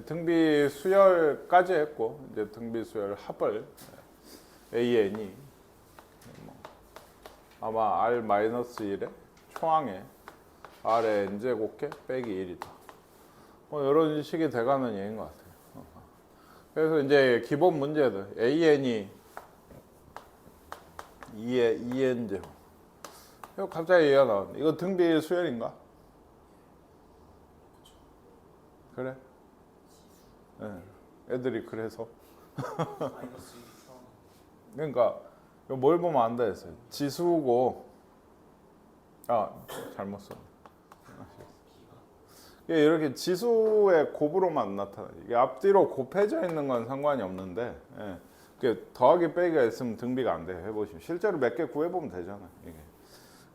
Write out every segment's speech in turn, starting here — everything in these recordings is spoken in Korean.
등비 수열까지 했고 이제 등비 수열 합을 AN이 뭐 아마 R-1의 초항에 R의 N제곱계 빼기 1이다. 뭐 이런 식이 돼가는 얘기인 것 같아요. 그래서 이제 기본 문제들 AN이 2의 2N제곱. 이거 갑자기 얘기가 나왔네. 이거 등비 수열인가? 그래? 네. 애들이 그래서 그러니까 이거 뭘 보면 안다 했어요. 지수고 잘못 썼네. 이렇게 지수의 곱으로만 나타나요. 이게 앞뒤로 곱해져 있는 건 상관이 없는데 더하기 빼기가 있으면 등비가 안 돼요. 해보시면 실제로 몇 개 구해보면 되잖아요. 이게.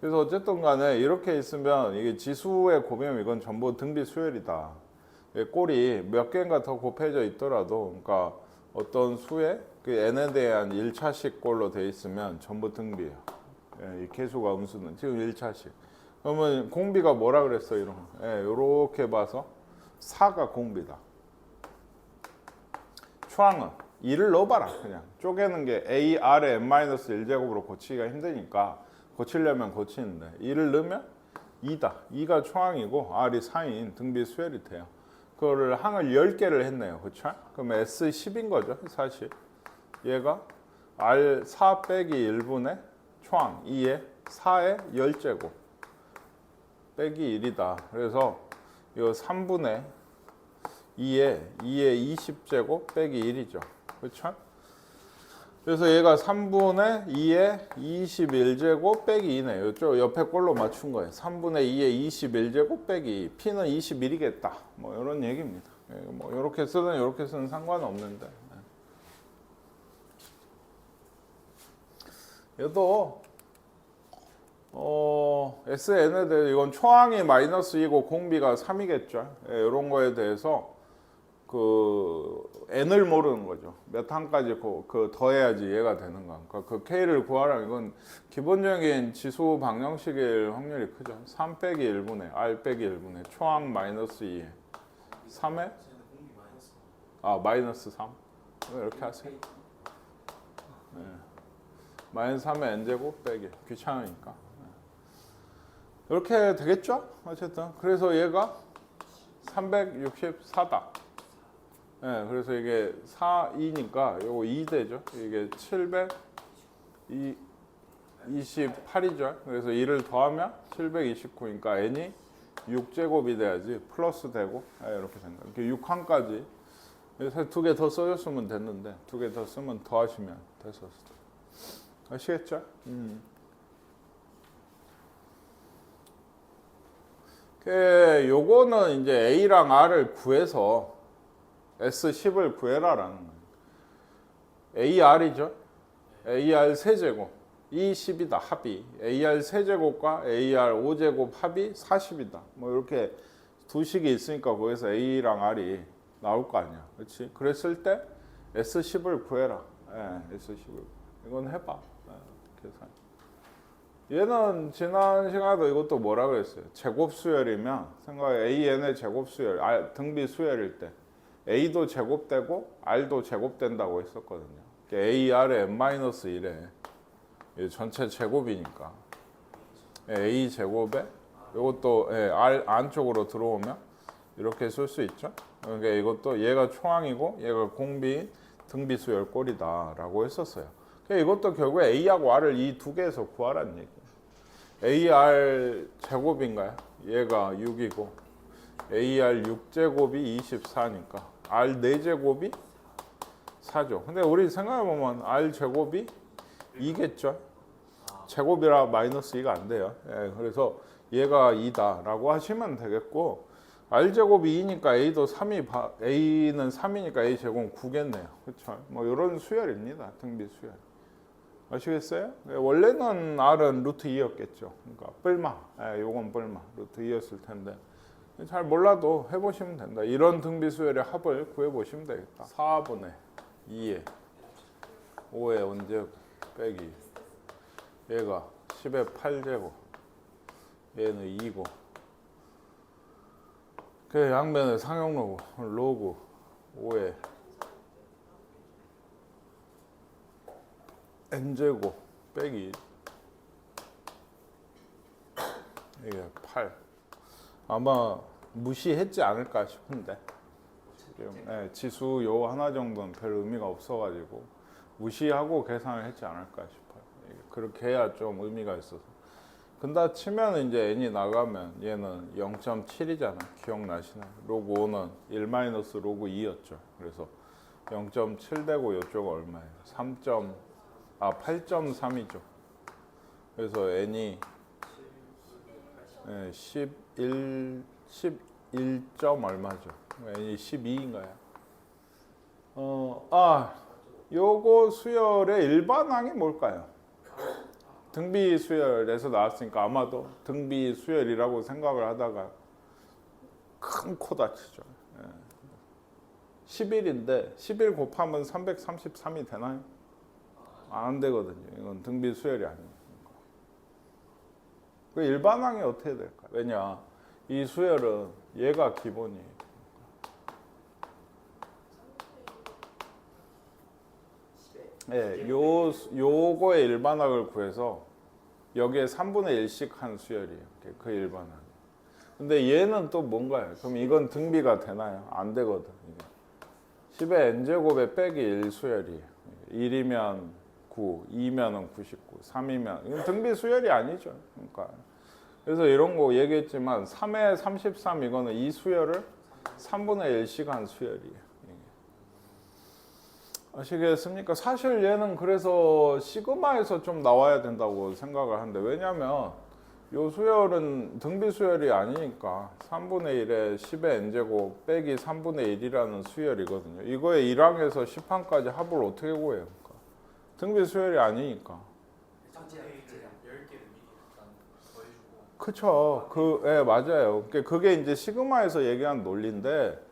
그래서 어쨌든 간에 이렇게 있으면 이게 지수의 곱이면 이건 전부 등비 수열이다. 꼴이 몇 개인가 더 곱해져 있더라도 그러니까 어떤 수의 그 n에 대한 1차식 꼴로 돼 있으면 전부 등비예요. 이 계수가 음수는 지금 1차식. 그러면 공비가 뭐라 그랬어 이런 거. 이렇게 봐서 4가 공비다. 초항은 2를 넣어봐라. 그냥 쪼개는 게 AR의 n-1제곱으로 고치기가 힘드니까 고치려면 고치는데 2를 넣으면 2다. 2가 초항이고 R이 4인 등비 수열이 돼요. 그거를 항을 10개를 했네요. 그렇죠? 그러면 S10인 거죠. 사실 얘가 R4 빼기 1분의 초항 2의 4의 10제곱 빼기 1이다. 그래서 이거 3분의 2의 20제곱 빼기 1이죠. 그렇죠? 그래서 얘가 3분의 2의 21제곱 빼기 2네. 이쪽 옆에 꼴로 맞춘 거예요. 3분의 2의 21제곱 빼기 2. P는 21이겠다. 뭐 이런 얘기입니다. 뭐 이렇게 쓰든 이렇게 쓰든 상관없는데. 얘도 SN에 대해 이건 초항이 -2고 공비가 3이겠죠. 이런 거에 대해서 그 n을 모르는 거죠. 몇 항까지 그 더해야지 얘가 되는 거. 그러니까 그 k를 구하라. 이건 기본적인 지수 방정식일 확률이 크죠. 3 빼기 1분의 r 빼기 1분의 초항 -2에 3에 마이너스 3 이렇게 하세요. -3의 n제곱 빼기 귀찮으니까 이렇게 되겠죠? 어쨌든 그래서 얘가 364다. 그래서 이게 4, 2니까 요거 2 되죠. 이게 728이죠. 그래서 2를 더하면 729니까 n이 6제곱이 돼야지 플러스 되고 이렇게 생각. 이렇게 6항까지 그래서 2개 더 써줬으면 됐는데 2개 더 쓰면 더 하시면 됐었어. 아시겠죠? 요거는 이제 A랑 R을 구해서 S10을 구해라라는 거예요. AR이죠. AR 세제곱. 이 10이다. 합이. AR 세제곱과 AR 5제곱 합이 40이다. 뭐 이렇게 두 식이 있으니까 거기서 A랑 R이 나올 거 아니야. 그렇지? 그랬을 때 S10을 구해라. S10을. 이건 해봐. 계산. 얘는 지난 시간에도 이것도 뭐라 그랬어요? 제곱 수열이면 생각해 AN의 제곱 수열, 등비 수열일 때 A도 제곱되고 R도 제곱된다고 했었거든요. AR의 n-1에 전체 제곱이니까 A 제곱에 이것도 R 안쪽으로 들어오면 이렇게 쓸 수 있죠. 그러니까 이것도 얘가 초항이고 얘가 공비인 등비 수열 꼴이다라고 했었어요. 이것도 결국에 A하고 R을 이 두 개에서 구하라는 얘기예요. AR 제곱인가요? 얘가 6이고 AR 6제곱이 24니까 R 4제곱이 4죠. 근데 우리 생각해보면 R 제곱이 2겠죠? 제곱이라 -2가 안 돼요. 그래서 얘가 2다라고 하시면 되겠고 R 제곱이 2니까 A도 3이 A는 3이니까 A 제곱은 9겠네요. 그렇죠? 뭐 이런 수열입니다. 등비 수열. 아시겠어요? 원래는 R은 루트 2였겠죠. 그러니까 뿔마. 요건 뿔마. 루트 2였을 텐데. 잘 몰라도 해보시면 된다. 이런 등비 수열의 합을 구해보시면 되겠다. 4분의 2에 5의 원제곱 빼기 얘가 10의 8제곱 얘는 2고 그 양변의 상용 로그 5에 n제곱 빼기 이게 8 아마 무시했지 않을까 싶은데 지금 지수 요 하나 정도는 별 의미가 없어가지고 무시하고 계산을 했지 않을까 싶어요. 그렇게 해야 좀 의미가 있어서. 근데 치면 이제 n이 나가면 얘는 0.7이잖아. 기억나시나요? 로그 5는 1 마이너스 로그 2였죠. 그래서 0.7 되고 이쪽은 얼마예요? 8.3이죠. 그래서 n이 11 얼마죠? n이 12인가요? 요거 수열의 일반항이 뭘까요? 등비 수열에서 나왔으니까 아마도 등비 수열이라고 생각을 하다가 큰 코 다치죠. 11인데 11 곱하면 333이 되나요? 안 되거든요. 이건 등비 수열이 아니에요. 그 일반항이 어떻게 될까요? 왜냐, 이 수열은 얘가 기본이에요. 요거의 일반항을 구해서 여기에 3분의 1씩 한 수열이에요. 그 일반항. 근데 얘는 또 뭔가요? 그럼 이건 등비가 되나요? 안 되거든. 10의 n제곱에 빼기 1 수열이에요. 1이면 9, 2면은 99, 3이면 이건 등비 수열이 아니죠. 그러니까 그래서 이런 거 얘기했지만 3의 33 이거는 이 수열을 3분의 1씩 한 수열이에요. 아시겠습니까? 사실 얘는 그래서 시그마에서 좀 나와야 된다고 생각을 하는데, 왜냐면 요 수열은 등비 수열이 아니니까 3분의 1에 10의 n제곱 빼기 3분의 1이라는 수열이거든요. 이거에 1항에서 10항까지 합을 어떻게 구해요? 등비 수열이 아니니까. 그쵸. 맞아요. 그게 이제 시그마에서 얘기한 논리인데,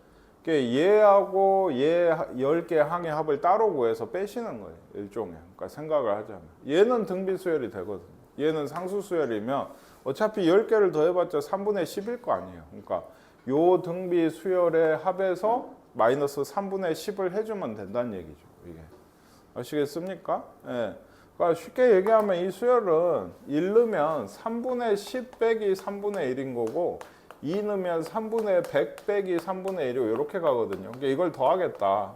얘하고 얘 10개 항의 합을 따로 구해서 빼시는 거예요. 일종의. 그러니까 생각을 하자면. 얘는 등비 수열이 되거든요. 얘는 상수 수열이면 어차피 10개를 더해봤자 3분의 10일 거 아니에요. 그러니까 요 등비 수열의 합에서 마이너스 3분의 10을 해주면 된다는 얘기죠. 이게. 아시겠습니까? 예. 그러니까 쉽게 얘기하면 이 수열은 1 넣으면 3분의 10 빼기 3분의 1인 거고, 2 넣으면 3분의 100 빼기 3분의 1이 이렇게 가거든요. 그러니까 이걸 더하겠다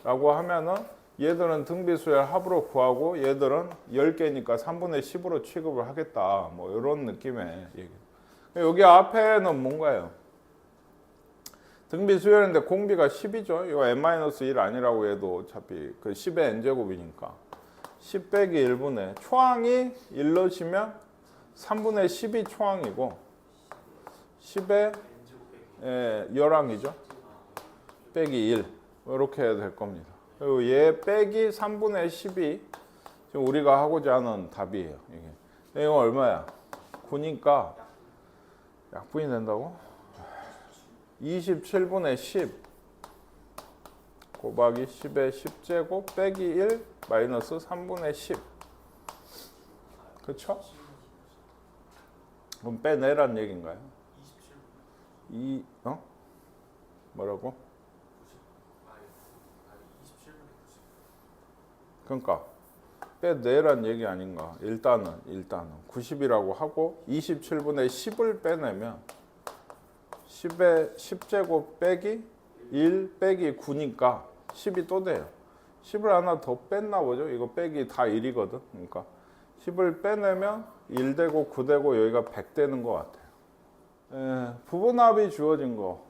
라고 하면은 얘들은 등비수열 합으로 구하고 얘들은 10개니까 3분의 10으로 취급을 하겠다, 뭐 이런 느낌의 얘기. 여기 앞에는 뭔가요? 등비수열인데 공비가 10이죠. 이거 n-1 아니라고 해도 어차피 그 10의 n제곱이니까 10 빼기 1분의 초항이 1 넣으시면 3분의 10이 초항이고 10의 10항이죠. 빼기 1 이렇게 해야 될 겁니다. 그리고 얘 빼기 3분의 10이 지금 우리가 하고자 하는 답이에요. 이거 얼마야? 9니까 약분이 된다고? 27분의 10 곱하기 10의 10제곱 빼기 1 마이너스 3분의 10. 그쵸? 그럼 빼내란 얘기인가요? 뭐라고? 그러니까 빼내란 얘기 아닌가? 일단은 90이라고 하고 27분의 10을 빼내면 10의 10제곱 빼기 1 빼기 9니까 10이 또 돼요. 10을 하나 더 뺐나 보죠. 이거 빼기 다 1이거든. 그러니까 10을 빼내면 1 되고 9 되고 여기가 100 되는 것 같아요. 부분합이 주어진 거.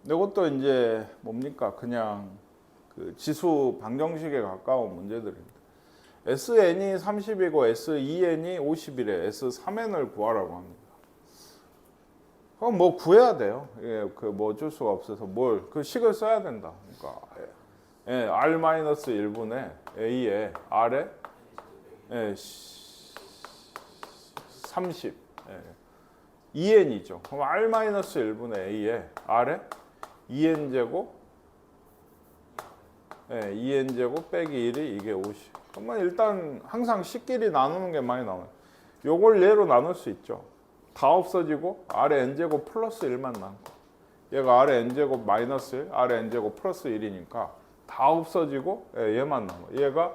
이것도 이제 뭡니까? 그냥 그 지수 방정식에 가까운 문제들입니다. SN이 30이고 SEN이 50이래. S3N을 구하라고 합니다. 그럼 뭐 구해야 돼요. 그 뭐 어쩔 수가 없어서 그 식을 써야 된다. 그러니까 R-1분의 A에 R에 30 2n이죠. 그럼 R-1분의 A에 R에 2n제곱 2n제곱 빼기 1이 이게 50. 그러면 일단 항상 식끼리 나누는 게 많이 나와요. 요걸 얘로 나눌 수 있죠. 다 없어지고 R에 n제곱 플러스 1만 남고 얘가 R의 N제곱 마이너스 1, R의 N제곱 플러스 1이니까 다 없어지고 얘만 남아. 얘가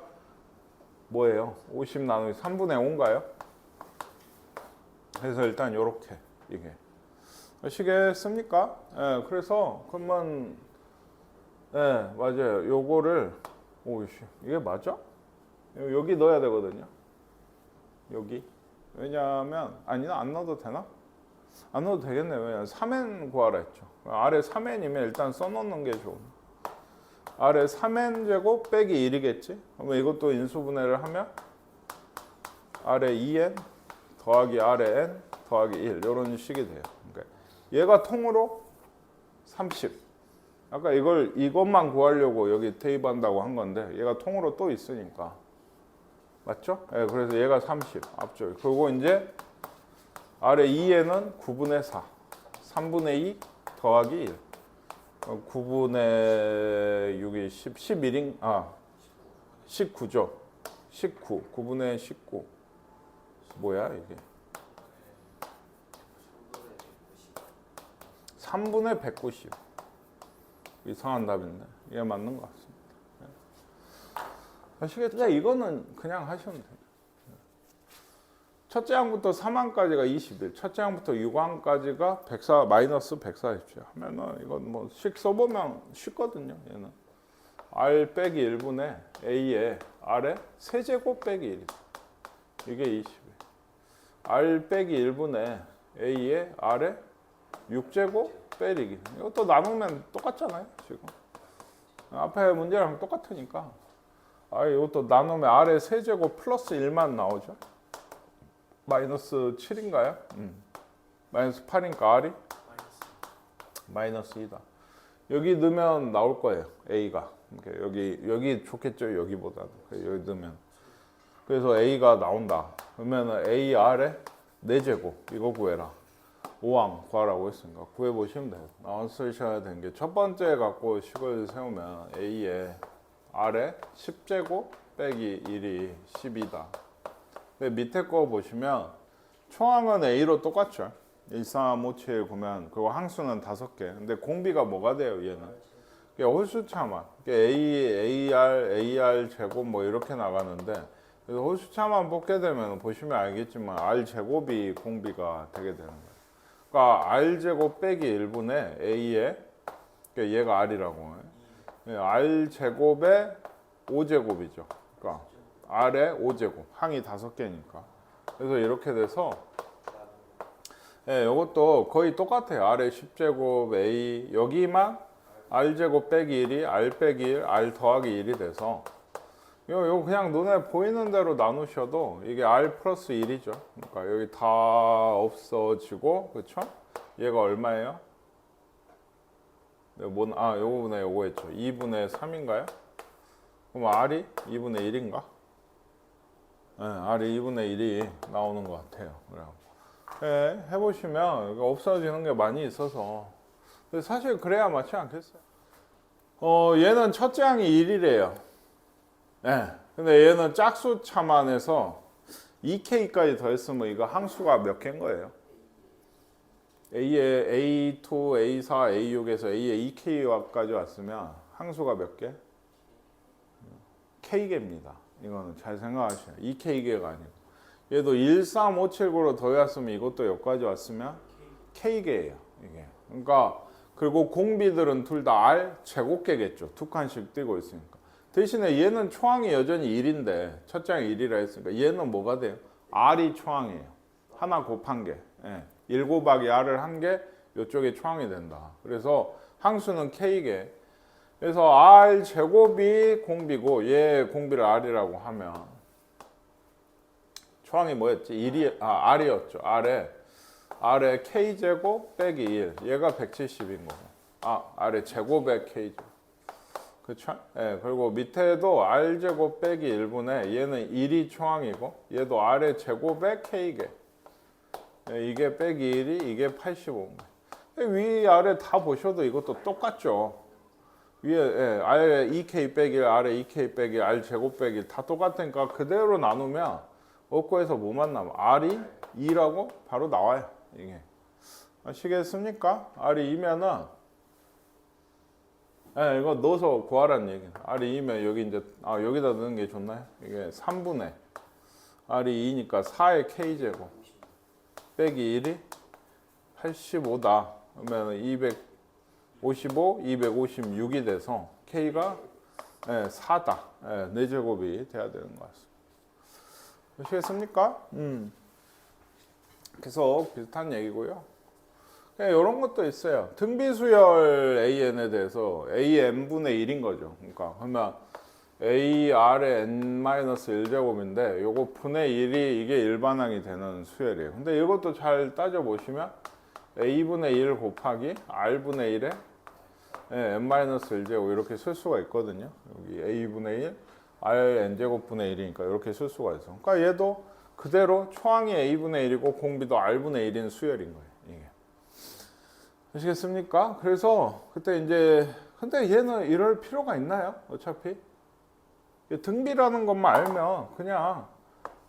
뭐예요? 50 나누기 3분의 5인가요? 그래서 일단 요렇게 이게 아시겠습니까? 예, 그래서 그러면 맞아요. 요거를 오이씨 이게 맞아? 여기 넣어야 되거든요. 여기 왜냐하면 아니나 안 넣어도 되나? 안 넣어도 되겠네. 왜냐면 3n 구하라 했죠. 아래 3n이면 일단 써놓는 게 좋은. 아래 3n 제곱 빼기 1이겠지? 그러면 이것도 인수분해를 하면 아래 2n 더하기 아래 n 더하기 1 이런 식이 돼요. 그러니까 얘가 통으로 30. 아까 이것만 구하려고 여기 대입한다고 한 건데 얘가 통으로 또 있으니까 맞죠? 네, 그래서 얘가 30 앞쪽. 그리고 이제 아래 2에는 9분의 4, 3분의 2 더하기 1. 9분의 6이 10, 11인, 19죠. 19, 9분의 19. 뭐야 이게? 3분의 190. 이상한 답인데 이게 맞는 것 같습니다. 아시겠죠? 이거는 그냥 하시면 돼요. 첫째 항부터 3항까지가 21, 첫째 항부터 6항까지가 104, 마이너스 140죠. 하면은 이건 뭐 식 써보면 쉽거든요. 얘는 R 빼기 1분의 A에 R에 세제곱 빼기 1. 이게 21. R 빼기 1분의 A에 R에 6제곱 빼기. 이것도 나누면 똑같잖아요. 지금 앞에 문제랑 똑같으니까. 이것도 나누면 R에 세제곱 플러스 1만 나오죠. 마이너스 7인가요? 마이너스 8이니까 R이? 마이너스 2다. 여기 넣으면 나올 거예요. A가. 여기 좋겠죠. 여기보다는. 여기 넣으면. 그래서 A가 나온다. 그러면 A, R에 4제곱. 이거 구해라. 5항 구하라고 했으니까 구해보시면 돼요. 나왔으셔야 되는 게 첫 번째 갖고 식을 세우면 A에 R에 10제곱 빼기 1이 12다. 밑에 거 보시면 총항은 A로 똑같죠. 1, 3, 5, 7 보면 그리고 항수는 5개. 근데 공비가 뭐가 돼요? 얘는 홀수차만 AR 제곱 뭐 이렇게 나가는데 그래서 홀수차만 뽑게 되면 보시면 알겠지만 R 제곱이 공비가 되게 되는 거예요. 그러니까 R 제곱 빼기 1분의 A에 그러니까 얘가 R이라고 R 제곱의 5제곱이죠. 그러니까 R의 5제곱, 항이 5개니까. 그래서 이렇게 돼서 이것도 거의 똑같아요. R의 10제곱, A 여기만 R제곱 빼기 1이 R 빼기 1, R 더하기 1이 돼서 이거 그냥 눈에 보이는 대로 나누셔도 이게 R 플러스 1이죠. 그러니까 여기 다 없어지고 그렇죠? 얘가 얼마예요? 요거분의 요거 했죠. 2분의 3인가요? 그럼 R이 2분의 1인가? R이 2분의 1이 나오는 것 같아요. 해보시면 없어지는 게 많이 있어서 사실 그래야 맞지 않겠어요? 얘는 첫째 항이 1이래요. 근데 얘는 짝수 차만해서 2K까지 더했으면 이거 항수가 몇 개인 거예요? A에 A2, A4, A6에서 A에 2K까지 왔으면 항수가 몇 개? K개입니다. 이거는 잘 생각하셔야 돼요. 2K개가 아니고 얘도 1, 3, 5, 7, 9로 더해왔으면 이것도 여기까지 왔으면 K개예요. 이게 그러니까 그리고 공비들은 둘 다 R 제곱개겠죠. 두 칸씩 띄고 있으니까 대신에 얘는 초항이 여전히 1인데 첫 장이 1이라 했으니까 얘는 뭐가 돼요? R이 초항이에요. 하나 곱한 게 1 곱하기 R을 한 게 이쪽에 초항이 된다. 그래서 항수는 K개. 그래서 R 제곱이 공비고 얘 공비를 R이라고 하면 초항이 뭐였지? R이었죠. R에 K 제곱 빼기 1 얘가 170인 거고 R의 제곱의 K죠. 그쵸? 그리고 밑에도 R 제곱 빼기 1분의 얘는 1이 초항이고 얘도 R의 제곱의 K개 이게 빼기 1이 이게 85인 거예요. 위 아래 다 보셔도 이것도 똑같죠. 위에 R에 2K 빼기 1, R에 2K 빼기 1, R 제곱 빼기 1 다 똑같으니까 그대로 나누면 없고에서 뭐만 남아? R이 2라고 바로 나와요. 이게 아시겠습니까? R이 2면은 네, 이거 넣어서 구하라는 얘기. R이 2면 여기 이제 여기다 넣는 게 좋나요? 이게 3분의 R이 2니까 4의 K제곱 빼기 1이 85다. 그러면 255, 256이 돼서 K가 4다. 4제곱이 돼야 되는 것 같습니다. 아시겠습니까? 그래서 비슷한 얘기고요. 이런 것도 있어요. 등비수열 AN에 대해서 AN분의 1인 거죠. 그러니까 그러면 AR의 N-1제곱인데 요거 분의 1이 이게 일반항이 되는 수열이에요. 근데 이것도 잘 따져보시면 A분의 1 곱하기 R분의 1에 N-1제곱 이렇게 쓸 수가 있거든요. 여기 A분의 1, Rn제곱분의 1이니까 이렇게 쓸 수가 있어. 그러니까 얘도 그대로 초항이 A분의 1이고 공비도 R분의 1인 수열인 거예요. 이게. 아시겠습니까? 그래서 그때 이제 근데 얘는 이럴 필요가 있나요? 어차피 등비라는 것만 알면 그냥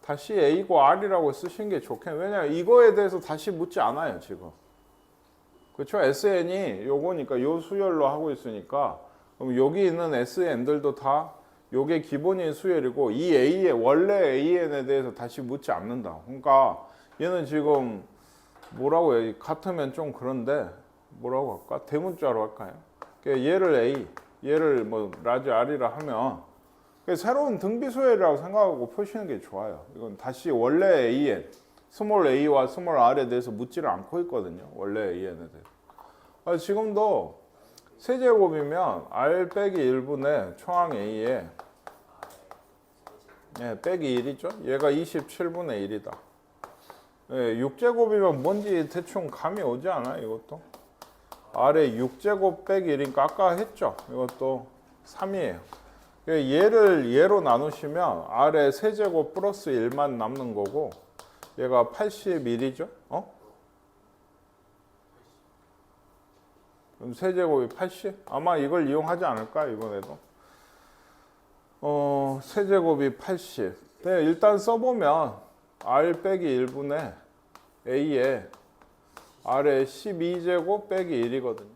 다시 A고 R이라고 쓰시는 게 좋겠네요. 왜냐면 이거에 대해서 다시 묻지 않아요 지금. 그렇죠? SN이 요거니까 요 수열로 하고 있으니까 그럼 여기 있는 SN들도 다 요게 기본인 수열이고 이 A의 원래 AN에 대해서 다시 묻지 않는다. 그러니까 얘는 지금 뭐라고 해요? 같으면 좀 그런데 뭐라고 할까? 대문자로 할까요? 얘를 A, 얘를 뭐 라지 R이라 하면 새로운 등비수열이라고 생각하고 푸시는 게 좋아요. 이건 다시 원래 AN, 스몰 a와 스몰 r에 대해서 묻지를 않고 있거든요. 원래 AN에 대해서. 지금도 세제곱이면 r 빼기 1분의 초항 a에 빼기 1이죠. 얘가 27분의 1이다. 6제곱이면 뭔지 대충 감이 오지 않아 이것도? r에 6제곱 빼기 1이니까 아까 했죠. 이것도 3이에요. 얘를 얘로 나누시면 r에 세제곱 플러스 1만 남는 거고 얘가 81이죠. 그럼 세제곱이 80? 아마 이걸 이용하지 않을까 이번에도. 세제곱이 80. 네, 일단 써보면 r 빼기 1분의 a에 r에 12제곱 빼기 1이거든요.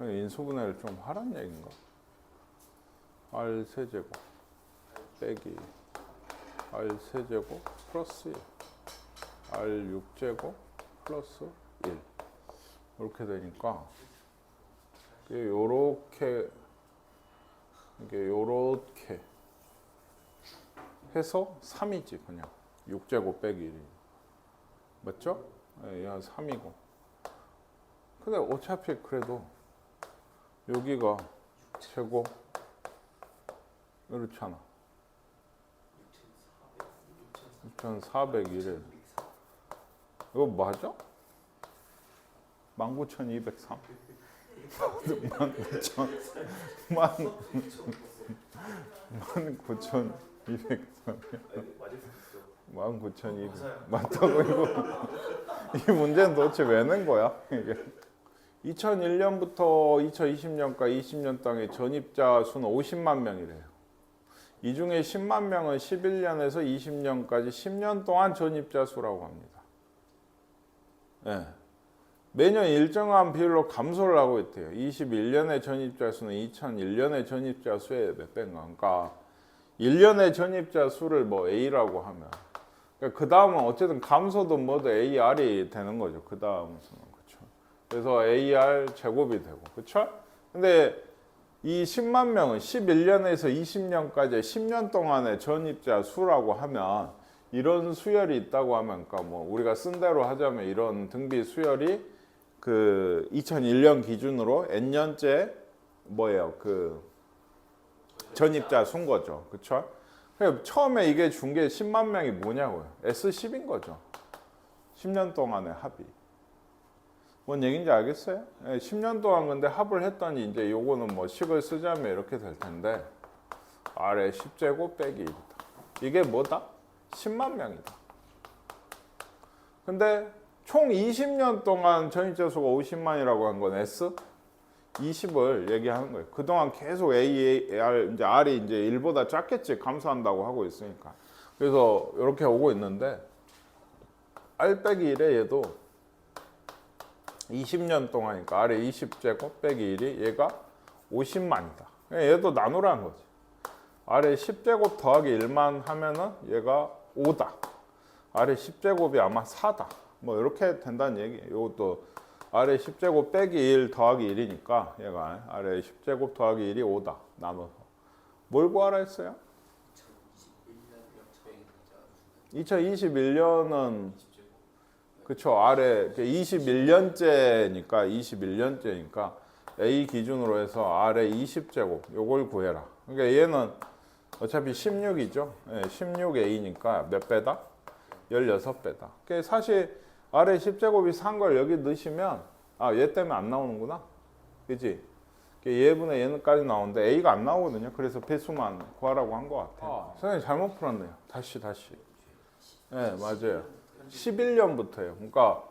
인수분해를 좀 하란 얘기인가? r 세제곱 빼기 r 세제곱 플러스 1 r 6제곱 플러스 1 이렇게 되니까 요렇게 해서 3이지 그냥 6제곱 빼기 1이 맞죠? 얘가 3이고 근데 어차피 그래도 여기가 제곱 이렇잖아 6,401에 이거 맞아? 19,203 19,203 19,200 맞다고 이거 이 문제는 도대체 왜 낸 거야? 이게 2001년부터 2020년까지 20년 동안 전입자 수는 50만 명이래요. 이 중에 10만 명은 11년에서 20년까지 10년 동안 전입자 수라고 합니다. 매년 일정한 비율로 감소를 하고 있대요. 21년의 전입자 수는 2001년의 전입자 수의 몇 배인가. 그러니까 1년의 전입자 수를 뭐 A라고 하면 그 다음은 어쨌든 감소도 모두 AR이 되는 거죠. 그 다음 수는 그렇죠. 그래서 AR 제곱이 되고 그렇죠. 근데 이 10만 명은 11년에서 20년까지 10년 동안의 전입자 수라고 하면 이런 수열이 있다고 하면 그러니까 뭐 우리가 쓴 대로 하자면 이런 등비 수열이 그 2001년 기준으로 N년째 뭐예요? 그 전입자 수인 거죠. 그렇죠? 처음에 이게 준 게 10만 명이 뭐냐고요. S10인 거죠. 10년 동안의 합이. 뭔 얘기인지 알겠어요? 10년 동안 근데 합을 했더니 이제 요거는 뭐 식을 쓰자면 이렇게 될 텐데 R에 10제곱 빼기 1이다. 이게 뭐다? 10만 명이다. 근데 총 20년 동안 전입자 수가 50만이라고 한 건 S 20을 얘기하는 거예요. 그동안 계속 AR 이제 R이 이제 1보다 작겠지 감소한다고 하고 있으니까. 그래서 이렇게 오고 있는데 R 빼기 1에 얘도 20년 동안이니까 아래 20제곱 빼기 1이 얘가 50만이다. 얘도 나누라는 거지. 아래 10제곱 더하기 1만 하면은 얘가 5다. 아래 10제곱이 아마 4다. 뭐 이렇게 된다는 얘기예요. 이것도 아래 10제곱 빼기 1 더하기 1이니까 얘가 아래 10제곱 더하기 1이 5다. 나눠서. 뭘 구하라 했어요? 2021년은 그쵸. 아래 21년째니까 A 기준으로 해서 아래 20제곱 요걸 구해라. 그러니까 얘는 어차피 16이죠. 16A니까 몇 배다? 16배다. 그러니까 사실 아래 10제곱이 산 걸 여기 넣으시면 얘 때문에 안 나오는구나. 그치? 얘분의 얘는까지 나오는데 A가 안 나오거든요. 그래서 배수만 구하라고 한 것 같아요. 선생님 잘못 풀었네요. 다시. 네, 맞아요. 11년부터예요. 그러니까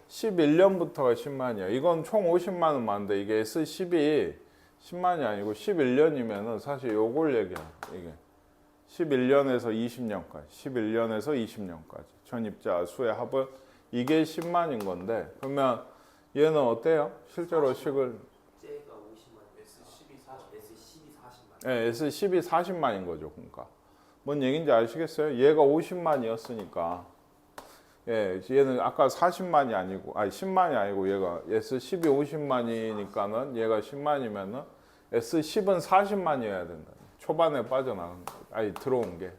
11년부터가 10만이야. 이건 총 50만 원 맞는데 이게 S10이 10만이 아니고 11년이면은 사실 요걸 얘기해요. 이게 11년에서 20년까지. 11년에서 20년까지. 전입자 수의 합은 이게 10만인 건데 그러면 얘는 어때요? 실제로 식을 J가 50만, S12 40만. 네, S10이 40만인 거죠. 그러니까 뭔 얘기인지 아시겠어요? 얘가 50만이었으니까 얘는 아까 40만이 아니고 10만이 아니고 얘가 S10이 50만이니까는 얘가 10만이면은 S10은 40만이어야 된다. 초반에 빠져나간 거. 들어온 게.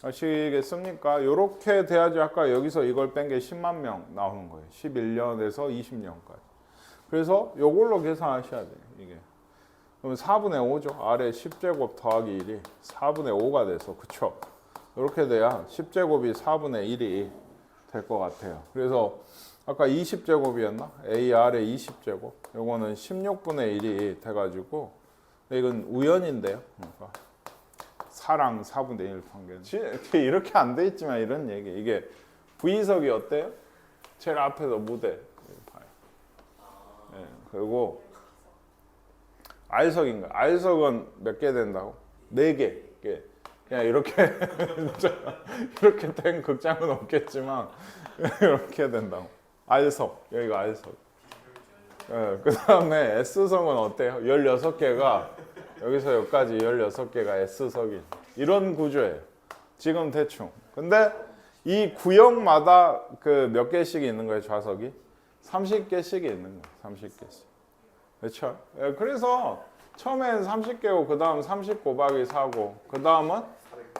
아시겠습니까? 요렇게 돼야지 아까 여기서 이걸 뺀 게 10만 명 나오는 거예요. 11년에서 20년까지. 그래서 요걸로 계산하셔야 돼요. 이게. 그러면 4분의 5죠. 아래 10제곱 더하기 1이 4분의 5가 돼서 그쵸? 이렇게 돼야 10제곱이 4분의 1이 될 것 같아요. 그래서 아까 20제곱이었나? A 아래 20제곱. 요거는 16분의 1이 돼가지고 이건 우연인데요. 그러니까 4랑 4분의 1 관계는 이렇게 안 돼 있지만 이런 얘기. 이게 V석이 어때요? 제일 앞에서 무대 봐요. 그리고 R석인가? R석은 몇 개 된다고? 4개. 그냥 이렇게 이렇게 된 극장은 없겠지만 이렇게 된다고. R석. 여기가 R석. 그 다음에 S석은 어때요? 16개가 여기서 여기까지 16개가 S석이 이런 구조예요. 지금 대충. 근데 이 구역마다 그 몇 개씩 있는 거예요, 좌석이? 30개씩 있는 거예요. 30개씩. 그렇죠? 그래서 처음엔 30개고 그 다음 30 곱하기 4고 그 다음은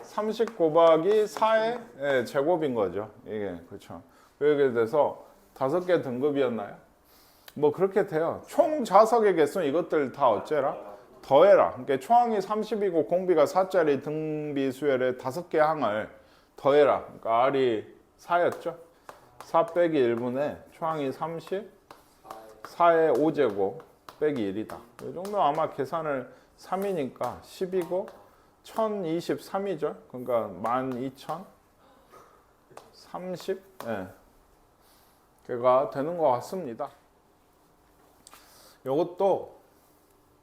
30 곱하기 4의 제곱인 거죠. 이게 그렇죠. 그렇게 돼서 5개 등급이었나요? 뭐 그렇게 돼요. 총 좌석의 개수는 이것들 다 어째라? 더해라. 그러니까 초항이 30이고 공비가 4짜리 등비 수열의 5개 항을 더해라. 그러니까 R이 4였죠. 4 빼기 1분의 초항이 30, 4의 5제곱 빼기 1이다. 이 정도 아마 계산을 3이니까 10이고 1023이죠. 그러니까 12,030 개가 되는 것 같습니다. 이것도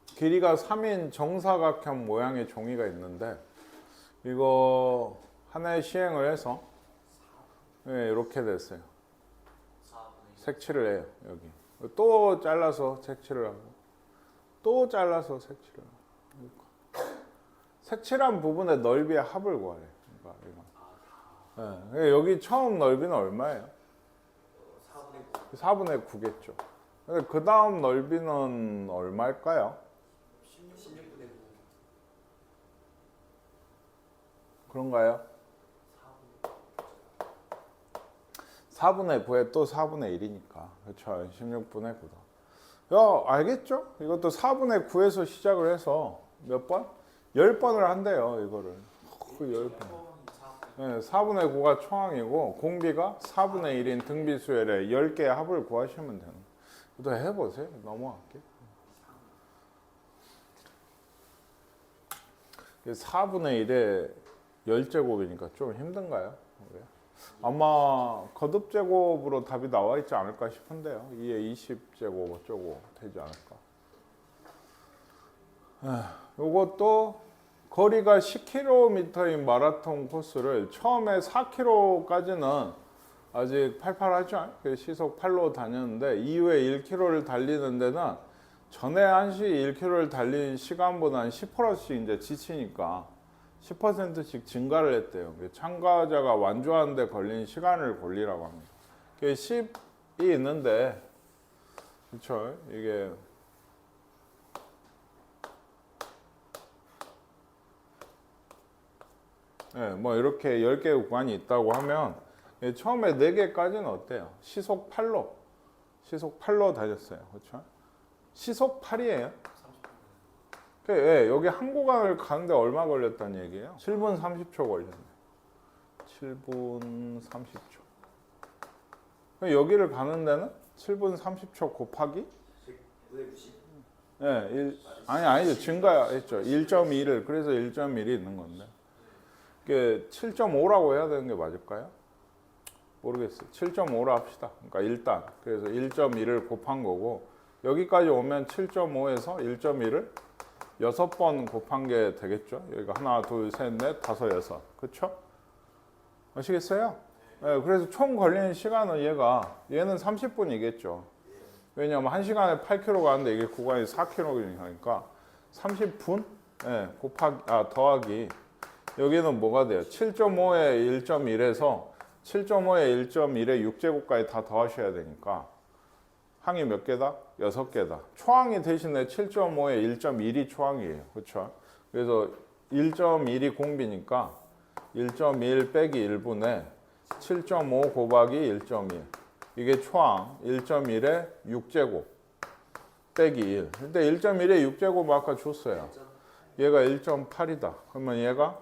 길이가 3인 정사각형 모양의 종이가 있는데 이거 하나의 시행을 해서 이렇게 됐어요. 색칠을 해요. 여기 또 잘라서 색칠을 하고 또 잘라서 색칠을 하고 색칠한 부분의 넓이의 합을 구하래요. 그러니까 여기 처음 넓이는 얼마예요? 4분의 9겠죠. 근데 그 다음 넓이는 얼마일까요? 16분의 9. 그런가요? 4분의 9에 또 4분의 1이니까 그렇죠. 16분의 9다. 야, 알겠죠? 이것도 4분의 9에서 시작을 해서 몇 번? 10번을 한대요. 이거를. 그 10번. 네, 4분의 9가 초항이고 공비가 4분의 1인 등비수열의 10개의 합을 구하시면 되는 거예요. 또 해보세요. 넘어갈게요. 4분의 1에 10제곱이니까 좀 힘든가요? 아마 거듭제곱으로 답이 나와 있지 않을까 싶은데요. 2에 20제곱 어쩌고 되지 않을까. 요것도 거리가 10km인 마라톤 코스를 처음에 4km까지는 아직 팔팔하죠? 시속 8로 다녔는데 이후에 1km를 달리는 데는 전에 한시 1km를 달린 시간보다는 10%씩 이제 지치니까 10%씩 증가를 했대요. 참가자가 완주하는데 걸린 시간을 골리라고 합니다. 10이 있는데, 그렇죠? 이게 뭐 이렇게 10개 구간이 있다고 하면 처음에 4개까지는 어때요? 시속 8로 다녔어요. 그렇죠? 시속 8이에요. 여기 한 구간을 가는데 얼마 걸렸다는 얘기예요? 7분 30초 걸렸네. 7분 30초. 여기를 가는 데는 7분 30초 곱하기? 960? 아니죠. 증가했죠. 1.1을, 그래서 1.1이 있는 건데. 이게 7.5라고 해야 되는 게 맞을까요? 모르겠어요. 7.5로 합시다. 그러니까 일단 그래서 1.1을 곱한 거고 여기까지 오면 7.5에서 1.1을 6번 곱한 게 되겠죠. 여기가 하나, 둘, 셋, 넷, 다섯, 여섯. 그렇죠? 아시겠어요? 네, 그래서 총 걸리는 시간은 얘는 30분이겠죠. 왜냐하면 1시간에 8km 가는데 이게 구간이 4km니까 30분 더하기 여기는 뭐가 돼요? 7.5에 1.1에서 7.5에 1.1에 6제곱까지 다 더하셔야 되니까 항이 몇 개다? 6개다. 초항이 대신에 7.5에 1.1이 초항이에요. 그렇죠? 그래서 1.1이 공비니까 1.1 빼기 1분의 7.5 곱하기 1.1 이게 초항 1.1에 6제곱 빼기 1 근데 1.1에 6제곱 아까 줬어요. 얘가 1.8이다. 그러면 얘가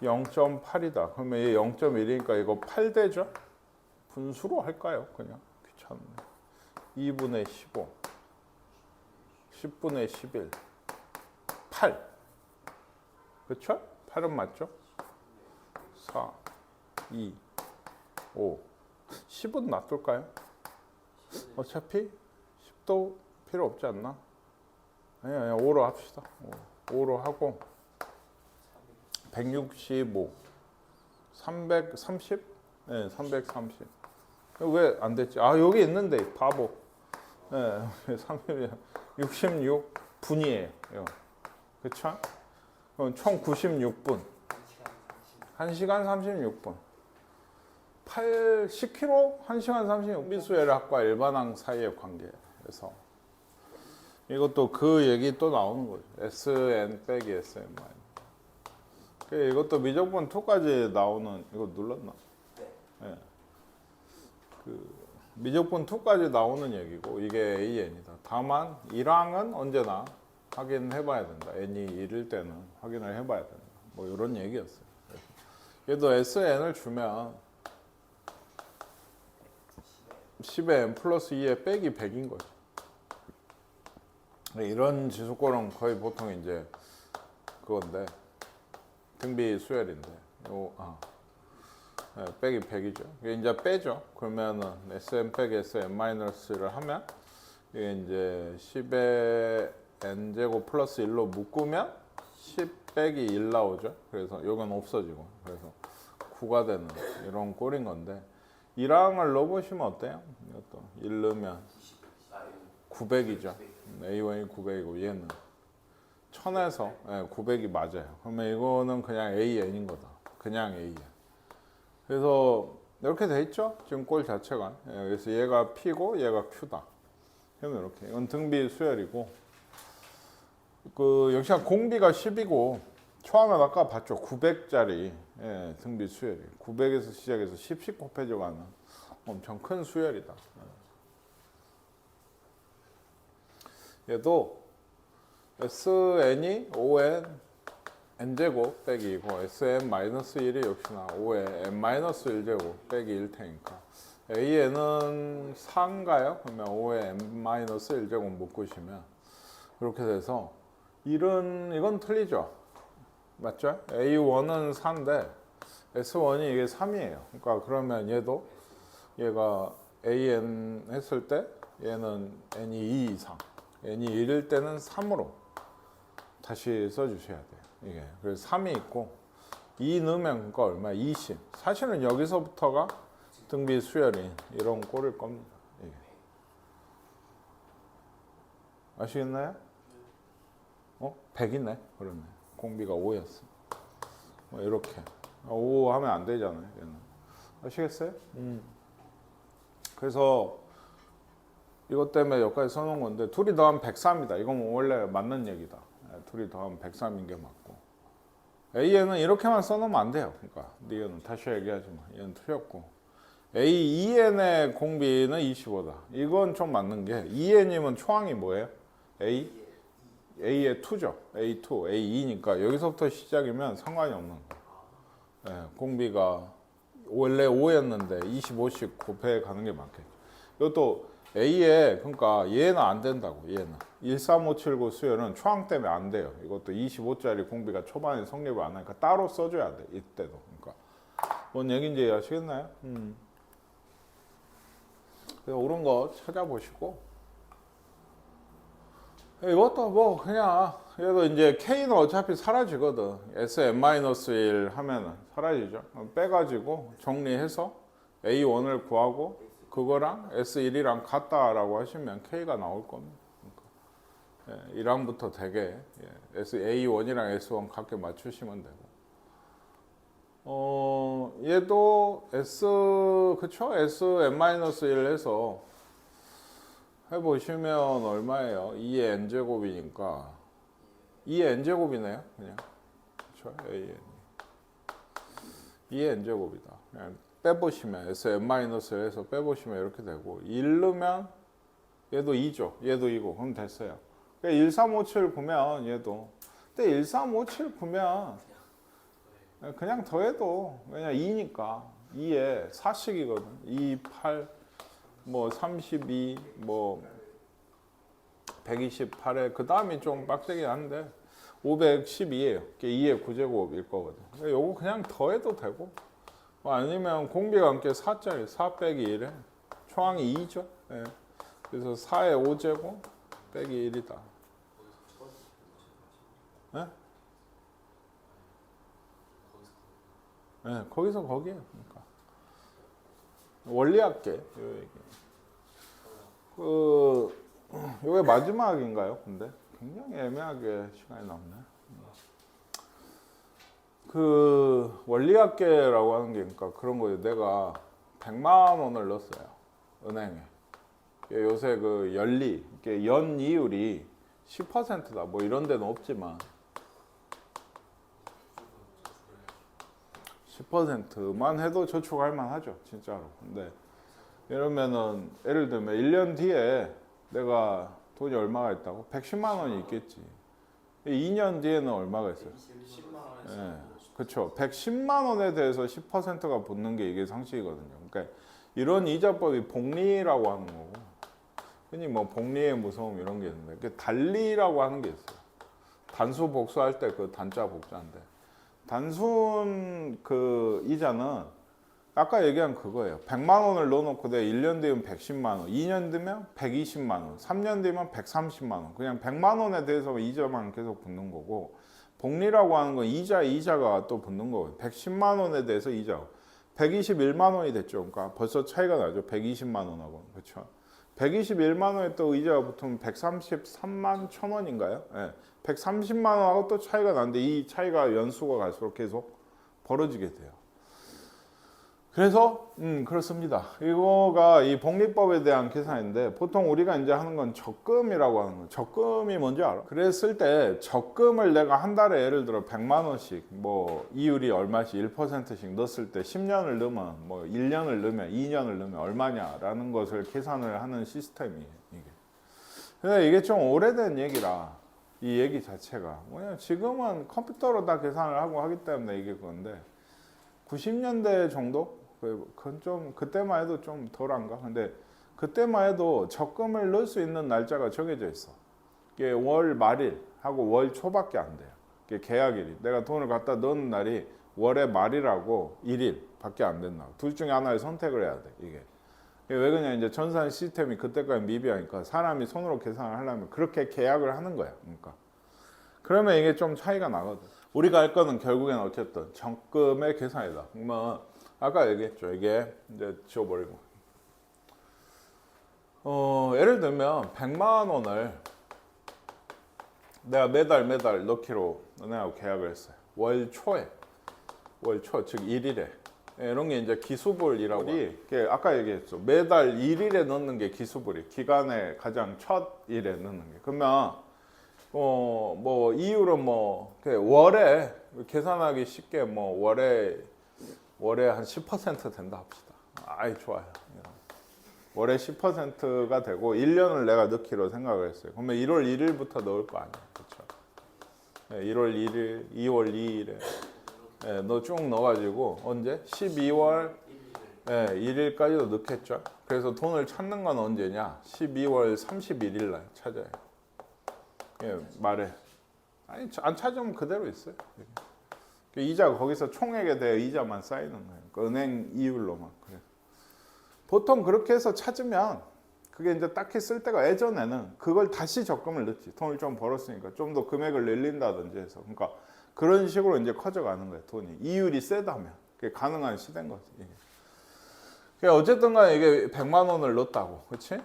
0.8이다. 그러면 얘 0.1이니까 이거 8 되죠? 분수로 할까요? 그냥 귀찮네. 2분의 15 10분의 11 8 그쵸? 8은 맞죠? 4 2 5 10은 놔둘까요? 어차피 10도 필요 없지 않나? 아니야 5로 합시다. 5로 하고 165 330? 네 330 왜 안 됐지? 아 여기 있는데 바보. 네 66분이에요. 그쵸? 그럼 총 96분 1시간 36분 10km 1시간 36분 미수열학과 일반항 사이의 관계예요. 그래서 이것도 그 얘기 또 나오는 거죠. SN 빼기 SN 마이너스. 이것도 미적분 2까지 나오는 이거 눌렀나? 네. 그 미적분 2까지 나오는 얘기고 이게 AN이다. 다만 1항은 언제나 확인해 봐야 된다. N이 1일 때는 확인을 해 봐야 된다. 뭐 이런 얘기였어요. 얘도 SN을 주면 10에 N 플러스 2에 빼기 100인 거죠. 이런 지수꼴은 거의 보통 이제 그건데 등비 수열인데 빼기 100이죠. 이게 이제 빼죠. 그러면은 SM 빼기 SM 마이너스를 하면 이게 이제 10의 n제곱 플러스 1로 묶으면 10 빼기 1 나오죠. 그래서 이건 없어지고 그래서 9가 되는 이런 꼴인 건데 1항을 넣어보시면 어때요? 이것도 1 넣으면 900이죠. A1이 900이고 얘는 1000에서 900이 맞아요. 그러면 이거는 그냥 AN인 거다. 그냥 AN. 그래서 이렇게 돼 있죠? 지금 꼴 자체가. 그래서 얘가 P고 얘가 Q다. 그러면 이렇게. 이건 등비 수열이고 그 역시나 공비가 10이고 초항은 아까 봤죠? 900짜리 등비 수열이. 900에서 시작해서 10씩 곱해져가는 엄청 큰 수열이다. 얘도 SN이 5N n제곱 빼기 2고 SM-1이 역시나 5에 n-1제곱 빼기 1 테니까 AN은 4인가요? 그러면 5에 n-1제곱 묶으시면 그렇게 돼서 이건 틀리죠? 맞죠? A1은 4인데 S1이 이게 3이에요. 그러니까 그러면 얘가 AN 했을 때 얘는 n이 2 이상 n이 1일 때는 3으로 다시 써주셔야 돼요. 이게 그래서 3이 있고 2 넣으면 그러니까 얼마? 20. 사실은 여기서부터가 등비 수열이 이런 꼴일 겁니다. 이게. 아시겠나요? 100이네. 그러네. 공비가 5였어. 뭐 이렇게 5 하면 안 되잖아요. 얘는. 아시겠어요? 그래서 이것 때문에 여기까지 써놓은 건데 둘이 더하면 103이다. 이건 원래 맞는 얘기다. 둘이 더하면 103인 게 맞고 A에는 이렇게만 써놓으면 안 돼요. 그러니까 니은 다시 얘기하지만 얘는 틀렸고 A 2n의 공비는 25다. 이건 좀 맞는 게 2n이면 초항이 뭐예요? A의 2죠. A2, A2니까 여기서부터 시작이면 상관이 없는 거예요. 공비가 원래 5였는데 25씩 곱해 가는 게 맞겠죠. 이것도 A에 그러니까 얘는 안 된다고. 얘는 13579 수열은 초항 때문에 안 돼요. 이것도 25짜리 공비가 초반에 성립을 안 하니까 따로 써줘야 돼. 이때도. 그러니까 뭔 얘기인지 아시겠나요? 그래서 옳은 거 찾아보시고 이것도 뭐 그냥 얘도 이제 K는 어차피 사라지거든. Sn-1 하면은 사라지죠. 빼가지고 정리해서 A1을 구하고 그거랑 S1이랑 같다라고 하시면 K가 나올 겁니다. 그러니까 1항부터 되게 A1이랑 S1 같게 맞추시면 되고 얘도 그쵸? Sn-1 해서 해보시면 얼마예요? 2의 n제곱이니까 2의 n제곱이네요. 그냥 그쵸? AN 2의 n제곱이다. 그냥 빼보시면 Sn-에서 빼보시면 이렇게 되고 1 넣으면 얘도 2죠. 얘도 2고 그럼 됐어요. 1357 구면 얘도 근데 1357 구면 그냥 더해도 왜냐 2니까 2에 4씩이거든. 2, 8 뭐 32, 뭐 128에 그 다음이 좀 빡세긴 한데 512예요. 2의 9제곱일 거거든. 요거 그냥 더해도 되고 아니면 공비가 함께 4짜리 4 빼기 1에 초항이 2죠. 예. 그래서 4의 5제곱 빼기 1이다. 예? 예, 거기서 거기에요. 그러니까 원리학계 요 얘기. 요게 마지막인가요? 근데 굉장히 애매하게 시간이 남네. 원리학계라고 하는 게 그러니까 그런 거예요. 내가 100만 원을 넣었어요. 은행에. 요새 연리, 연이율이 10%다. 뭐 이런 데는 없지만 10%만 해도 저축할 만하죠. 진짜로. 근데 이러면은 예를 들면 1년 뒤에 내가 돈이 얼마가 있다고? 110만 원이 있겠지. 2년 뒤에는 얼마가 있어요? 10만 원에 예, 그렇죠. 110만 원에 대해서 10%가 붙는 게 이게 상식이거든요. 그러니까 이런 이자법이 복리라고 하는 거고, 흔히 뭐 복리의 무서움 이런 게 있는데, 그 단리라고 하는 게 있어요. 단수 복수할 때 그 단자 복자인데, 단순 이자는 아까 얘기한 그거예요. 100만 원을 넣어놓고 내가 1년 뒤면 110만 원, 2년 뒤면 120만 원, 3년 뒤면 130만 원. 그냥 100만 원에 대해서 이자만 계속 붙는 거고, 복리라고 하는 건 이자가 또 붙는 거예요. 110만 원에 대해서 이자. 121만 원이 됐죠. 그러니까 벌써 차이가 나죠. 120만 원하고. 그렇죠. 121만 원에 또 이자가 붙으면 133만 1천 원인가요? 네. 130만 원하고 또 차이가 나는데 이 차이가 연수가 갈수록 계속 벌어지게 돼요. 그래서 그렇습니다. 이거가 이 복리법에 대한 계산인데 보통 우리가 이제 하는 건 적금이라고 하는 거예요. 적금이 뭔지 알아? 그랬을 때 적금을 내가 한 달에 예를 들어 100만 원씩 뭐 이율이 얼마씩 1%씩 넣었을 때 10년을 넣으면 뭐 1년을 넣으면 2년을 넣으면 얼마냐라는 것을 계산을 하는 시스템이에요. 이게. 근데 이게 좀 오래된 얘기라 이 얘기 자체가 뭐냐 지금은 컴퓨터로 다 계산을 하고 하기 때문에 이게 그건데 90년대 정도? 그건 좀 그때만 해도 좀 덜한가? 근데 그때만 해도 적금을 넣을 수 있는 날짜가 정해져 있어. 이게 월 말일 하고 월 초밖에 안 돼요. 이게 계약일이. 내가 돈을 갖다 넣는 날이 월의 말일하고 일일밖에 안 된다. 둘 중에 하나를 선택을 해야 돼. 이게 왜 그러냐 이제 전산 시스템이 그때까지 미비하니까 사람이 손으로 계산을 하려면 그렇게 계약을 하는 거야. 그러니까 그러면 이게 좀 차이가 나거든. 우리가 할 거는 결국엔 어쨌든 적금의 계산이다. 그러면 아까 얘기했죠. 이게 이제 지워버리고. 예를 들면 100만 원을 내가 매달 넣기로 은행하고 계약을 했어요. 월 초, 즉 1일에. 이런 게 이제 기수불이라고. 아까 얘기했죠. 매달 1일에 넣는 게 기수불이. 기간의 가장 첫 일에 넣는 게. 그러면 뭐 이율은 뭐 월에 계산하기 쉽게 뭐 월에 한 10% 된다 합시다. 아이 좋아요. 월에 10%가 되고 1년을 내가 넣기로 생각을 했어요. 그러면 1월 1일부터 넣을 거 아니에요. 그렇죠? 1월 1일, 2월 2일에 너 쭉 넣어가지고 언제? 12월 1일까지도 넣겠죠. 그래서 돈을 찾는 건 언제냐? 12월 31일 날 찾아요. 말해. 아니 안 찾으면 그대로 있어요. 이자가 거기서 총액에 대해 이자만 쌓이는 거예요. 그 은행 이율로만. 그래. 보통 그렇게 해서 찾으면 그게 이제 딱히 쓸 데가 예전에는 그걸 다시 적금을 넣지. 돈을 좀 벌었으니까 좀 더 금액을 늘린다든지 해서. 그러니까 그런 식으로 이제 커져가는 거예요. 돈이. 이율이 세다면. 그게 가능한 시대인 거지. 이게. 어쨌든 간에 이게 100만 원을 넣었다고. 그렇지?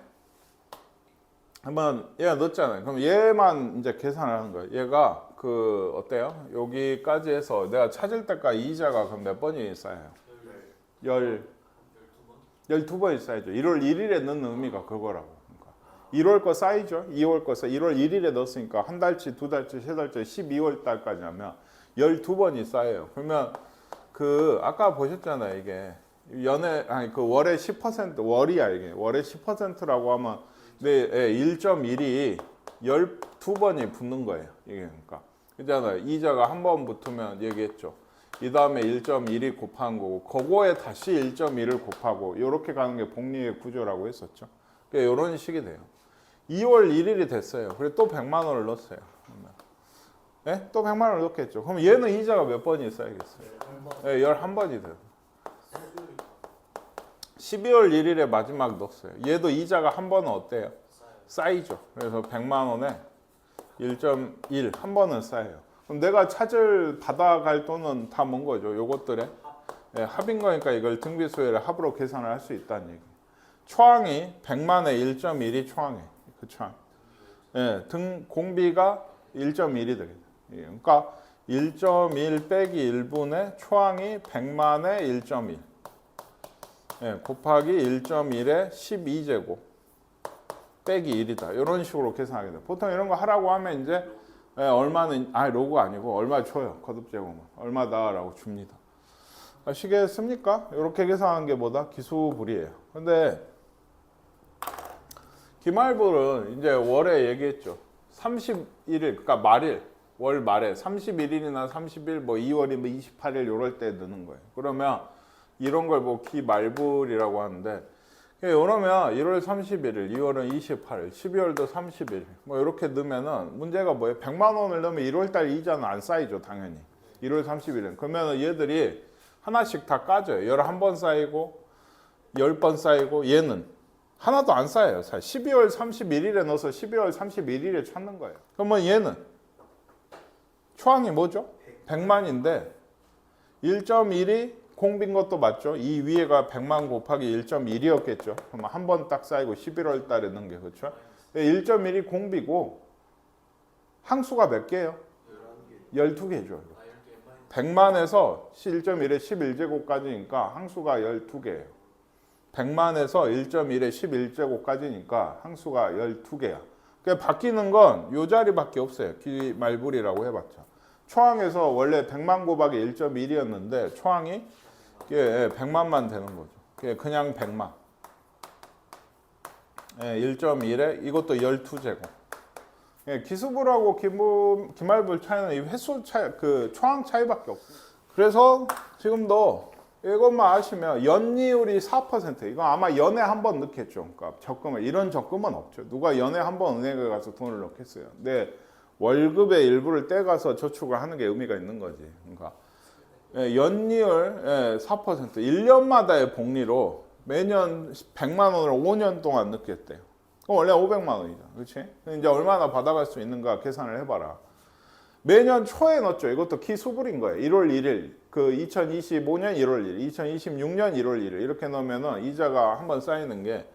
한번 얘가 넣었잖아요. 그럼 얘만 이제 계산을 하는 거예요. 얘가 그 어때요? 여기까지 해서 내가 찾을 때까지 이자가 그럼 몇 번이 쌓여요? 12번이 쌓이죠. 1월 1일에 넣는 의미가 그거라고. 그러니까 1월 거 쌓이죠. 2월 거 쌓여. 1월 1일에 넣었으니까 한 달치, 두 달치, 세 달치, 12월 달까지 하면 12번이 쌓여요. 그러면 그 아까 보셨잖아요. 이게 그 월에 10% 월이야 이게. 월에 10%라고 하면 네, 1.1이 12번이 붙는 거예요. 이게 그러니까. 그잖아요. 이자가 한 번 붙으면 얘기했죠. 이 다음에 1.1이 곱한 거고, 그거에 다시 1.1을 곱하고, 이렇게 가는 게 복리의 구조라고 했었죠. 그러니까 이런 식이 돼요. 2월 1일이 됐어요. 그래 또 100만 원을 넣었어요. 네? 또 100만 원을 넣겠죠. 그럼 얘는 이자가 몇 번이 쌓이겠어요? 네, 11번이 돼요. 12월 1일에 마지막 넣었어요. 얘도 이자가 한 번은 어때요? 쌓이죠. 그래서 100만 원에 1.1 한 번은 쌓여요. 그럼 내가 받아갈 돈은 다 뭔 거죠? 요것들의 합인 거니까 이걸 등비수열의 합으로 계산을 할 수 있다는 얘기. 초항이 100만에 1.1이 초항이에요. 그 초항. 공비가 1.1이 되겠죠. 그러니까 1.1 빼기 1분의 초항이 100만에 1.1. 곱하기 1.1에 12제곱 빼기 1이다. 이런 식으로 계산하게 돼요. 보통 이런 거 하라고 하면 이제 얼마는 로그가 아니고 얼마 줘요. 거듭제곱은 얼마다라고 줍니다. 아시겠습니까? 이렇게 계산하는 게 뭐다? 기수불이에요. 근데 기말불은 이제 월에 얘기했죠. 31일 그러니까 말일 월 말에 31일이나 30일 뭐 2월이 뭐 28일 이럴 때 넣는 거예요. 그러면 이런 걸 뭐 기말불이라고 하는데 이러면 1월 31일, 2월은 28일, 12월도 30일 뭐 이렇게 넣으면은 문제가 뭐예요? 100만 원을 넣으면 1월 달 이자는 안 쌓이죠, 당연히. 1월 30일은. 그러면 얘들이 하나씩 다 까져요. 11번 쌓이고 10번 쌓이고 얘는 하나도 안 쌓여요. 12월 31일에 넣어서 12월 31일에 찾는 거예요. 그러면 얘는 초항이 뭐죠? 100만인데 1.1이 공빈 것도 맞죠? 이 위에가 100만 곱하기 1.1이었겠죠. 그럼 한 번 딱 쌓이고 11월 달에 넣은 게 그렇죠? 1.1이 공비고 항수가 몇 개예요? 12개죠. 100만에서 1.1에 11제곱까지니까 항수가 12개예요. 100만에서 1.1에 11제곱까지니까 항수가 12개야. 그러니까 바뀌는 건 이 자리밖에 없어요. 기말불이라고 해봤자. 초항에서 원래 100만 곱하기 1.1이었는데 초항이 100만만 되는 거죠. 그냥 100만. 1.1에 이것도 12제곱. 기수불하고 기말불 차이는 이 횟수 차이, 그 초항 차이밖에 없어요. 그래서 지금도 이것만 아시면 연이율이 4%. 이거 아마 연에 한 번 넣겠죠. 그러니까 적금을 이런 적금은 없죠. 누가 연에 한 번 은행에 가서 돈을 넣겠어요. 근데 월급의 일부를 떼가서 저축을 하는 게 의미가 있는 거지. 그러니까 연이율 4%, 1년마다의 복리로 매년 100만 원을 5년 동안 넣겠대요. 그럼 원래 500만 원이죠. 그렇지? 이제 얼마나 받아갈 수 있는가 계산을 해봐라. 매년 초에 넣었죠. 이것도 기수불인 거예요. 1월 1일, 그 2025년 1월 1일, 2026년 1월 1일 이렇게 넣으면은 이자가 한번 쌓이는 게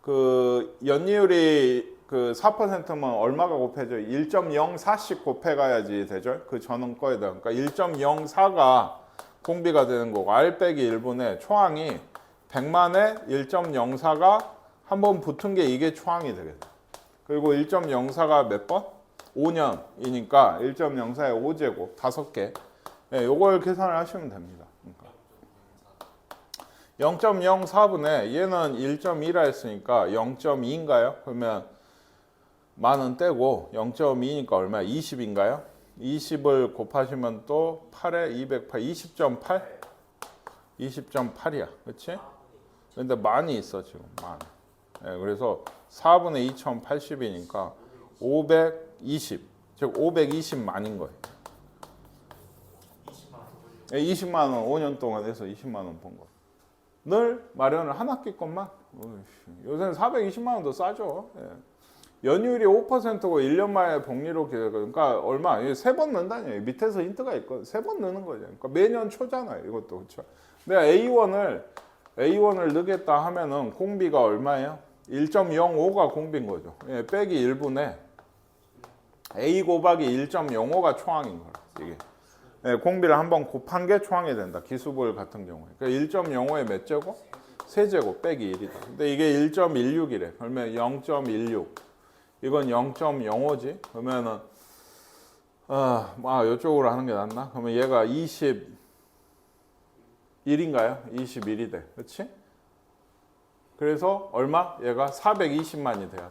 그 연이율이 그 4%면 얼마가 곱해져? 1.04씩 곱해가야지 되죠. 그 전원 거에다. 그러니까 1.04가 공비가 되는 거고 R 빼기 1분의 초항이 100만에 1.04가 한번 붙은 게 이게 초항이 되겠다. 그리고 1.04가 몇 번? 5년이니까 1.04에 5제곱 5개. 네, 요걸 계산을 하시면 됩니다. 그러니까 0.04분의 얘는 1.2라 했으니까 0.2인가요? 그러면 만원 떼고 0.2니까 얼마야? 20인가요? 20을 곱하시면 또 8에 208, 20.8? 20.8이야. 그치? 근데 만이 있어 지금 만. 네, 그래서 4분의 2080이니까 520, 즉 520만인 거예요. 20만 원 5년 동안 해서 20만 원 번 거. 늘 마련을 한 학기 것만. 요새는 420만 원도 싸죠. 예. 연율이 5%고 1년 만에 복리로 그러니까 얼마? 3번 넣는다는 얘기예요. 밑에서 힌트가 있거든. 3번 넣는 거죠. 그러니까 매년 초잖아요. 이것도 그렇죠. 내가 A1을 넣겠다 하면은 공비가 얼마예요? 1.05가 공비인 거죠. 예, 빼기 1분의 A 곱하기 1.05가 초항인 거라. 이게. 예, 공비를 한번 곱한 게 초항이 된다. 기수볼 같은 경우에. 그러니까 1.05에 몇 제곱? 3제곱 빼기 1이다. 근데 이게 1.16이래. 그러면 0.16. 이건 0.05지. 그러면은 이쪽으로 하는 게 낫나? 그러면 얘가 21인가요? 21이 돼. 그렇지? 그래서 얼마? 얘가 420만이 돼야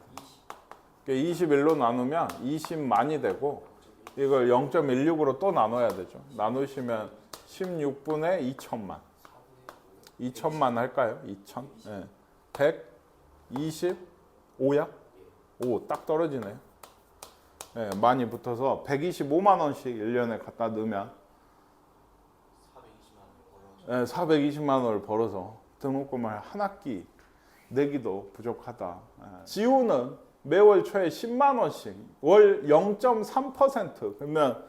돼. 21로 나누면 20만이 되고 이걸 0.16으로 또 나눠야 되죠. 나누시면 16분의 2천만. 2천만 할까요? 2천. 예. 125야? 오, 딱 떨어지네요. 예, 많이 붙어서 125만 원씩 1년에 갖다 넣으면 420만 원을 벌어서 등록금을 한 학기 내기도 부족하다. 예. 지우는 매월 초에 10만 원씩 월 0.3% 그러면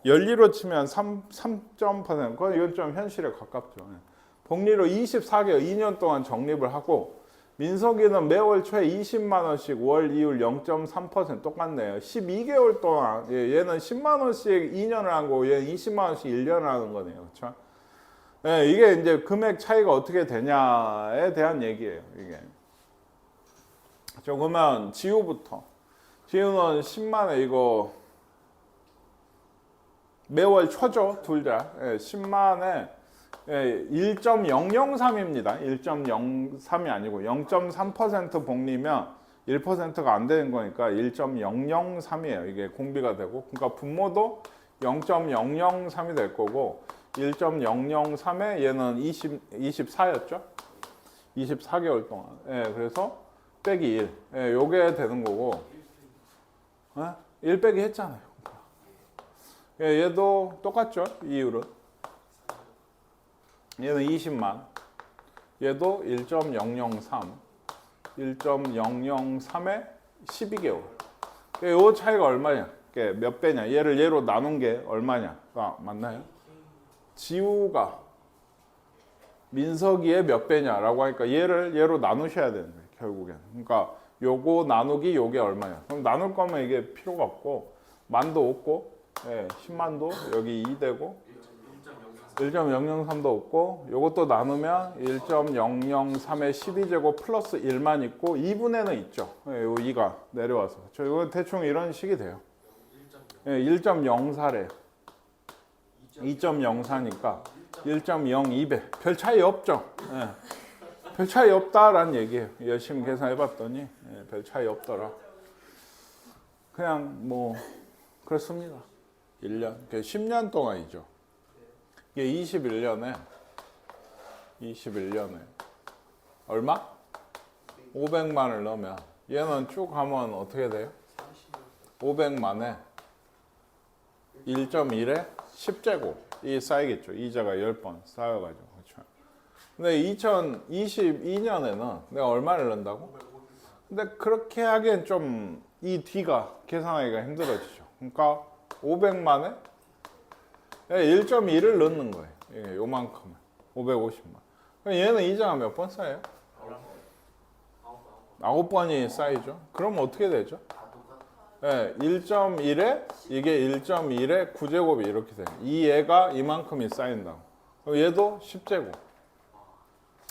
연리로 치면 3.%. 이건 좀 현실에 가깝죠. 예. 복리로 24개월 2년 동안 적립을 하고 민석이는 매월 초에 20만 원씩 월 이율 0.3% 똑같네요. 12개월 동안 얘는 10만 원씩 2년을 하고 얘는 20만 원씩 1년을 하는 거네요. 그렇죠? 네, 이게 이제 금액 차이가 어떻게 되냐에 대한 얘기예요. 이게. 그러면 지우부터. 지우는 10만에 이거 매월 초죠. 둘 다. 10만에 1.003입니다. 1.03이 아니고 0.3% 복리면 1%가 안 되는 거니까 1.003이에요. 이게 공비가 되고 그러니까 분모도 0.003이 될 거고 1.003에 얘는 24였죠? 24개월 동안. 그래서 빼기 1. 요게 되는 거고 1 빼기 했잖아요. 얘도 똑같죠? 이율은. 얘는 20만. 얘도 1.003. 1.003에 12개월. 이 차이가 얼마냐? 몇 배냐? 얘를 얘로 나눈 게 얼마냐? 맞나요? 지우가 민석이의 몇 배냐라고 하니까 얘를 얘로 나누셔야 되는 거예요. 결국엔. 그러니까 요거 나누기 요게 얼마냐? 그럼 나눌 거면 이게 필요가 없고 만도 없고 10만도 여기 2 되고 1.003도 없고 요것도 나누면 1.003의 12제곱 플러스 1만 있고 2분에는 있죠. 요 2가 내려와서. 이거 대충 이런 식이 돼요. 1.04래. 2.04니까 1.02배. 별 차이 없죠. 별 차이 없다라는 얘기예요. 열심히 계산해봤더니 별 차이 없더라. 그냥 뭐 그렇습니다. 1년, 10년 동안이죠. 이게 21년에 얼마? 500만을 넣으면 얘는 쭉 하면 어떻게 돼요? 500만에 1.1에 10제곱 이 쌓이겠죠. 이자가 10번 쌓여가지고. 그렇죠. 근데 2022년에는 내가 얼마를 넣는다고? 근데 그렇게 하기엔 좀 이 뒤가 계산하기가 힘들어지죠. 그러니까 500만에 1.2를 넣는 거예요. 예, 요만큼은 550만. 그럼 얘는 이자가 몇 번 쌓여요? 9번이 쌓이죠. 그럼 어떻게 되죠? 예, 1.1에 이게 1.1에 9제곱이 이렇게 돼요. 이 얘가 이만큼이 쌓인다고. 그럼 얘도 10제곱.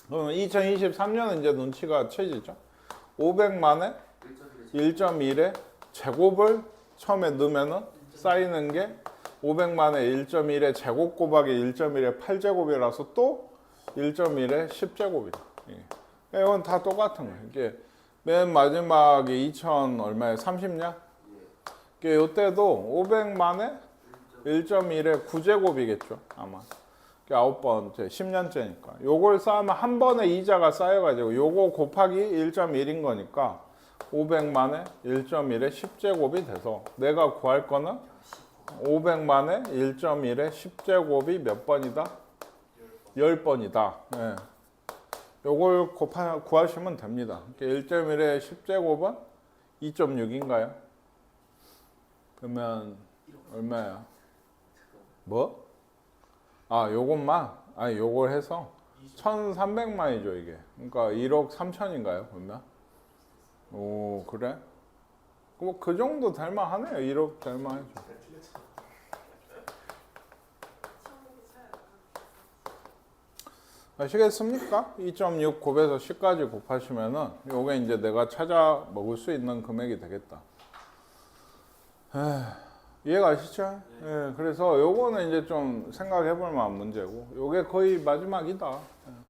그러면 2023년은 이제 눈치가 채지죠. 500만에 1.1에 제곱을 처음에 넣으면은 쌓이는 게 500만에 1.1에 제곱 곱하기 1.1에 8제곱이라서 또 1.1에 10제곱이다. 예. 이건 다 똑같은 거예요. 이게 맨 마지막에 2000 얼마에 30년? 이때도 500만에 1.1에 9제곱이겠죠 아마. 9번째 10년째니까 요걸 쌓으면 한 번에 이자가 쌓여가지고 요거 곱하기 1.1인 거니까 500만에 1.1에 10제곱이 돼서 내가 구할 거는 500만에 1.1에 10제곱이 몇 번이다? 10번이다. 예. 요걸 구하시면 됩니다. 1.1에 10제곱은 2.6인가요? 그러면 얼마야? 뭐? 아, 요것만? 아니, 요걸 해서 1,300만이죠, 이게. 그러니까 1억 3천인가요, 그러면? 오, 그래? 뭐 그 정도 될만 하네요. 1억 될만 하죠. 아시겠습니까? 2.6 곱해서 10까지 곱하시면은 요게 이제 내가 찾아 먹을 수 있는 금액이 되겠다. 이해가 가시죠? 예, 그래서 요거는 이제 좀 생각해 볼 만한 문제고 요게 거의 마지막이다.